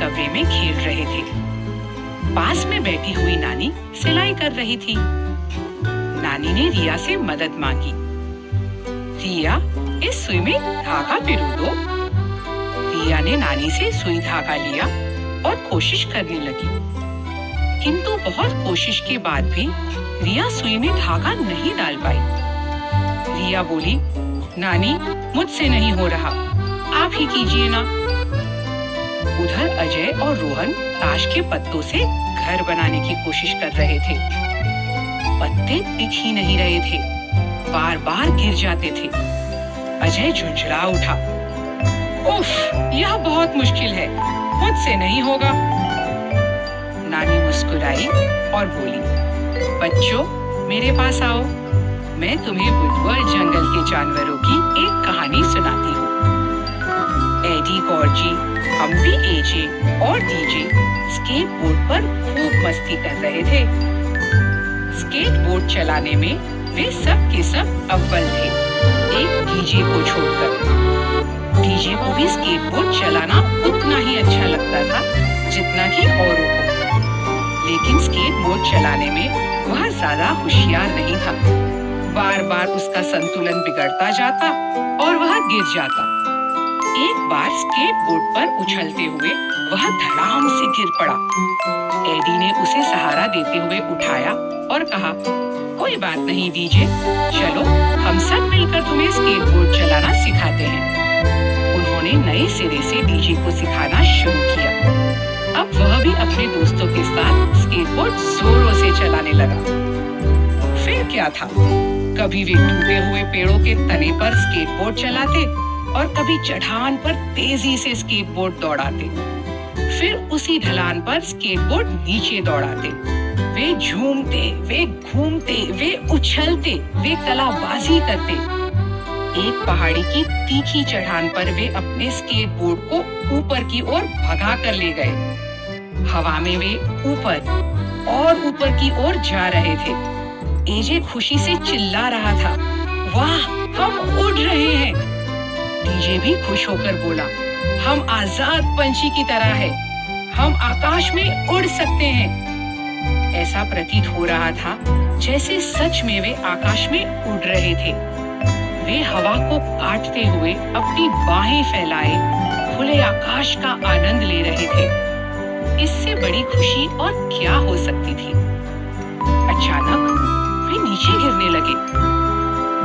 कमरे में खेल रहे थे। पास में बैठी हुई नानी सिलाई कर रही थी। नानी ने रिया से मदद मांगी। रिया, इस सुई में धागा पिरो दो। रिया ने नानी से सुई धागा लिया और कोशिश करने लगी, किंतु बहुत कोशिश के बाद भी रिया सुई में धागा नहीं डाल पाई। रिया बोली, नानी, मुझसे नहीं हो रहा, आप ही कीजिए ना। उधर अजय और रोहन ताश के पत्तों से घर बनाने की कोशिश कर रहे थे। पत्ते टिक ही नहीं रहे थे, बार बार गिर जाते थे। अजय झुंझला उठा, उफ, यह बहुत मुश्किल है, मुझसे नहीं होगा। नानी मुस्कुराई और बोली, बच्चों, मेरे पास आओ, मैं तुम्हें बुद्धू और जंगल के जानवरों की एक कहानी सुनाती हूँ। एडी गॉर्जी, हम्पी, एजे और डीजे स्केटबोर्ड पर खूब मस्ती कर रहे थे। स्केटबोर्ड चलाने में वे सब के सब अव्वल थे, एक डीजे को छोड़कर। डीजे को भी स्केटबोर्ड चलाना उतना ही अच्छा लगता था जितना कि औरों को, लेकिन स्केटबोर्ड चलाने में वह ज्यादा होशियार नहीं था। बार बार उसका संतुलन बिगड़ता जाता और वह गिर जाता। एक बार स्केटबोर्ड पर उछलते हुए वह धड़ाम से गिर पड़ा। एडी ने उसे सहारा देते हुए उठाया और कहा, कोई बात नहीं डीजे, चलो हम सब मिलकर तुम्हें स्केटबोर्ड चलाना सिखाते हैं। उन्होंने नए सिरे से डीजे को सिखाना शुरू किया। अब वह भी अपने दोस्तों के साथ स्केटबोर्ड जोरों से चलाने लगा। फिर क्या था, कभी वे टूटे हुए पेड़ों के तने पर स्केटबोर्ड चलाते और कभी चढ़ान पर तेजी से स्केटबोर्ड दौड़ाते। फिर उसी ढलान पर स्केटबोर्ड नीचे दौड़ाते। वे झूमते, वे घूमते, वे उछलते, वे कलाबाजी करते। एक पहाड़ी की तीखी चढ़ान पर वे अपने स्केटबोर्ड को ऊपर की ओर भगा कर ले गए। हवा में वे ऊपर और ऊपर की ओर जा रहे थे। एजे खुशी से चिल्ला रहा था, वाह, हम उड़ रहे हैं। डीजे भी खुश होकर बोला, हम आजाद पंछी की तरह है, हम आकाश में उड़ सकते हैं। ऐसा प्रतीत हो रहा था जैसे सच में वे आकाश में उड़ रहे थे। वे हवा को काटते हुए अपनी बाहें फैलाए खुले आकाश का आनंद ले रहे थे। इससे बड़ी खुशी और क्या हो सकती थी। अचानक वे नीचे गिरने लगे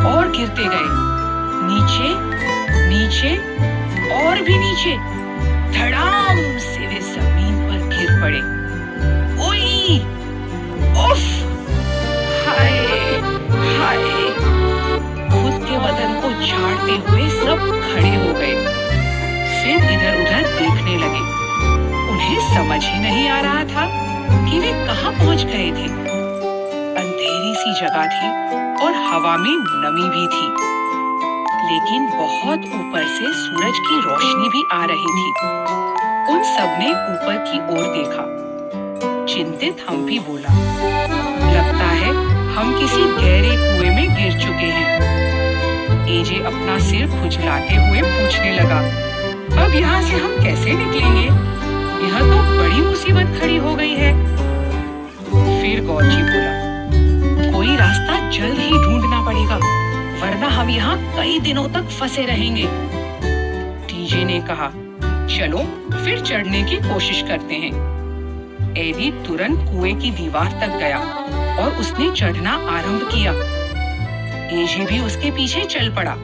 और गिरते गए, नीचे, नीचे और भी नीचे। धड़ाम से वे जमीन पर गिर पड़े। ओई, उफ, हाय, हाय। खुद के बदन को झाड़ते हुए सब खड़े हो गए। फिर इधर उधर देखने लगे। उन्हें समझ ही नहीं आ रहा था कि वे कहाँ पहुंच गए थे। अंधेरी सी जगह थी और हवा में नमी भी थी, लेकिन बहुत ऊपर से सूरज की रोशनी भी आ रही थी। उन सब ने ऊपर की ओर देखा। चिंतित हम्पी बोला, लगता है हम किसी गहरे कुएं में गिर चुके हैं। एजे अपना सिर खुजलाते हुए पूछने लगा, अब यहाँ से हम कैसे निकलेंगे? यह तो बड़ी मुसीबत खड़ी हो गई है। फिर गौरजी बोला, कोई रास्ता जल्द ही ढूंढना पड़ेगा, वरना हम यहाँ कई दिनों तक फंसे रहेंगे। डीजे ने कहा, चलो फिर चढ़ने की कोशिश करते हैं। एडी तुरंत कुएं की दीवार तक गया और उसने चढ़ना आरंभ किया। एजे भी उसके पीछे चल पड़ा।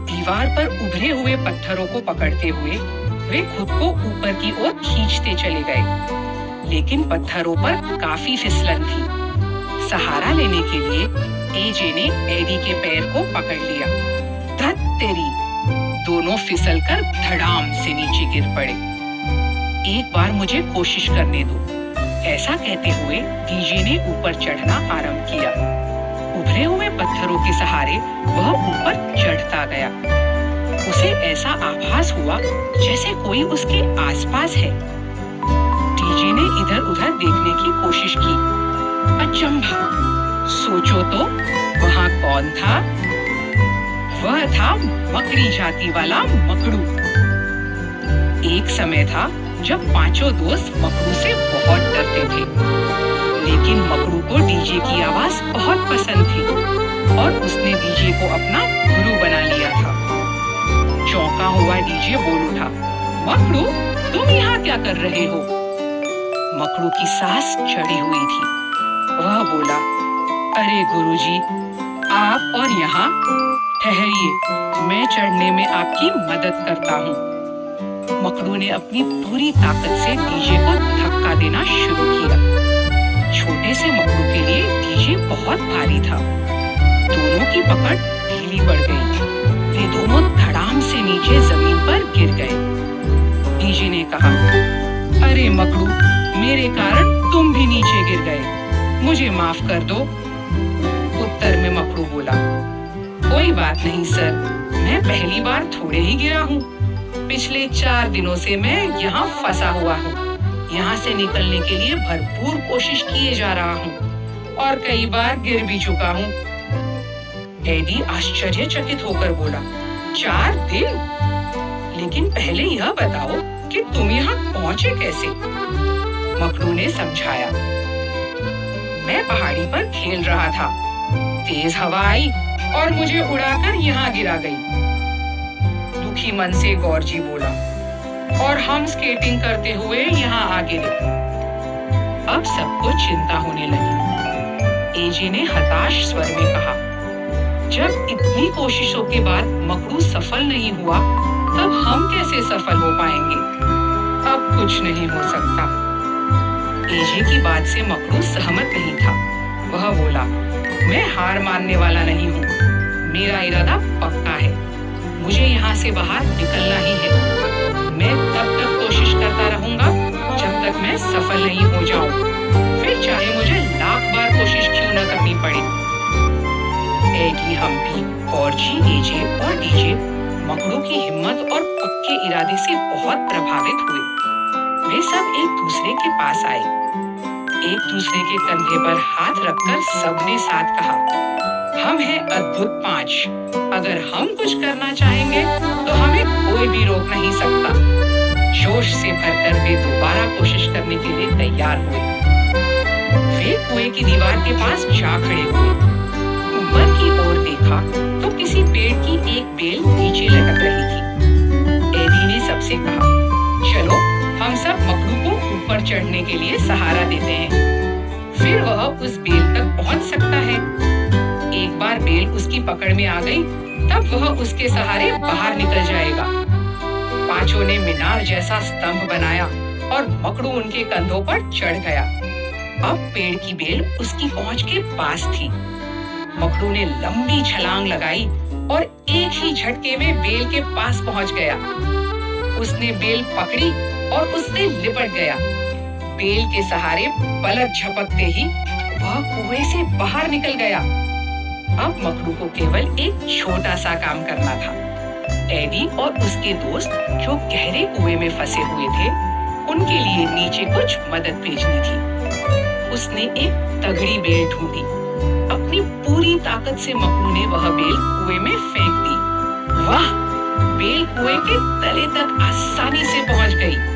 दीवार पर उभरे हुए पत्थरों को पकड़ते हुए वे खुद को ऊपर की ओर खींचते चले गए, लेकिन पत्थरों पर काफी फिसलन थी। सहारा लेने के लिए एजे ने एडी के पैर को पकड़ लिया। धत तेरी! दोनों फिसलकर धड़ाम से नीचे गिर पड़े। एक बार मुझे कोशिश करने दो, ऐसा कहते हुए डीजे ने ऊपर चढ़ना आरंभ किया। उभरे हुए पत्थरों के सहारे वह ऊपर चढ़ता गया। उसे ऐसा आभास हुआ जैसे कोई उसके आसपास है। डीजे ने इधर उधर देखने की कोशिश की। अचंभा! सोचो तो, वहाँ कौन था? वह था मकड़ी जाति वाला मकड़ू। एक समय था जब पांचों दोस्त मकड़ू से बहुत डरते थे। लेकिन मकड़ू को डीजे की आवाज बहुत पसंद थी और उसने डीजे को अपना गुरु बना लिया था। चौंका हुआ डीजे बोल उठा, मकड़ू तुम यहाँ क्या कर रहे हो? मकड़ू की सांस चढ़ी हुई थी। वह बोला, अरे गुरुजी, आप और यहाँ ठहरिए, मैं चढ़ने में आपकी मदद करता हूँ। मकड़ू ने अपनी पूरी ताकत से डीजे को धक्का देना शुरू किया। छोटे से मकड़ू के लिए डीजे बहुत भारी था। दोनों की पकड़ ढीली पड़ गई। वे दोनों धड़ाम से नीचे जमीन पर गिर गए। डीजे ने कहा, अरे मकड़ू, मेरे कारण तुम भी नीचे गिर गए, मुझे माफ कर दो। उत्तर में मकड़ू बोला, कोई बात नहीं सर, मैं पहली बार थोड़े ही गिरा हूँ। पिछले 4 दिनों से मैं यहाँ फंसा हुआ हूँ। यहाँ से निकलने के लिए भरपूर कोशिश किए जा रहा हूँ और कई बार गिर भी चुका हूँ। एडी आश्चर्यचकित होकर बोला, 4 दिन? लेकिन पहले यह बताओ कि तुम यहाँ पहुँचे कैसे? मकड़ू ने समझाया, मैं पहाड़ी पर खेल रहा था, तेज हवा आई और मुझे उड़ाकर यहाँ गिरा गई। दुखी मन से गौरजी बोला, और हम स्केटिंग करते हुए यहाँ आ गिरे। अब सबको चिंता होने लगी। एजे ने हताश स्वर में कहा, जब इतनी कोशिशों के बाद मकड़ू सफल नहीं हुआ, तब हम कैसे सफल हो पाएंगे? अब कुछ नहीं हो सकता। एजे की बात से मकड़ू सहमत नहीं था। वह बोला, मैं हार मानने वाला नहीं हूँ, मेरा इरादा पक्का है, मुझे यहाँ से बाहर निकलना ही है। मैं तब तक कोशिश करता रहूंगा जब तक मैं सफल नहीं हो जाऊं, फिर चाहे मुझे लाख बार कोशिश क्यों न करनी पड़े। एडी, हम्पी, गौरजी, एजे और डीजे मकड़ू की हिम्मत और पक्के इरादे से बहुत प्रभावित हुए। वे सब एक दूसरे के पास आए। एक दूसरे के कंधे पर हाथ रखकर सबने साथ कहा, हम हैं अद्भुत 5। अगर हम कुछ करना चाहेंगे तो हमें कोई भी रोक नहीं सकता। जोश से भरकर वे दोबारा कोशिश करने के लिए तैयार हुए। वे कुएं की दीवार के पास जा खड़े हुए। ऊपर की ओर देखा तो किसी पेड़ की एक बेल नीचे लटक रही थी। एडी ने सबसे कहा, चलो हम सब मकड़ू को ऊपर चढ़ने के लिए सहारा देते हैं, फिर वह उस बेल तक पहुंच सकता है। एक बार बेल उसकी पकड़ में आ गई, तब वह उसके सहारे बाहर निकल जाएगा। पांचों ने मीनार जैसा स्तंभ बनाया और मकड़ू उनके कंधों पर चढ़ गया। अब पेड़ की बेल उसकी पहुंच के पास थी। मकड़ू ने लंबी छलांग लगाई और एक ही झटके में बेल के पास पहुंच गया। उसने बेल पकड़ी और उससे लिपट गया। बेल के सहारे पलक झपकते ही वह कुएं से बाहर निकल गया। अब मकड़ू को केवल एक छोटा सा काम करना था। एडी और उसके दोस्त जो गहरे कुएं में फंसे हुए थे, उनके लिए नीचे कुछ मदद भेजनी थी। उसने एक तगड़ी बेल ढूंढी। अपनी पूरी ताकत से मकड़ू ने वह बेल कुएं में फेंक दी। वाह! बेल कुएं के तले तक आसानी से पहुंच गई।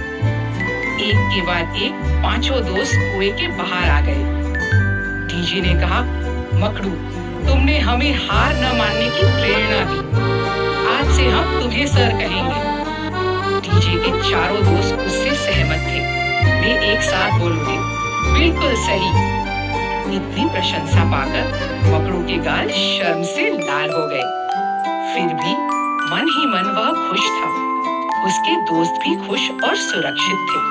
एक के बाद एक पांचों दोस्त कुएं के बाहर आ गए। डीजे ने कहा, मकड़ू, तुमने हमें हार न मानने की प्रेरणा दी। आज से हम तुम्हें सर कहेंगे। डीजे के चारों दोस्त उससे सहमत थे। वे एक साथ बोल उठे, बिल्कुल सही। इतनी प्रशंसा पाकर मकड़ू के गाल शर्म से लाल हो गए। फिर भी मन ही मन वह खुश था। उसके दोस्त भी खुश और सुरक्षित थे।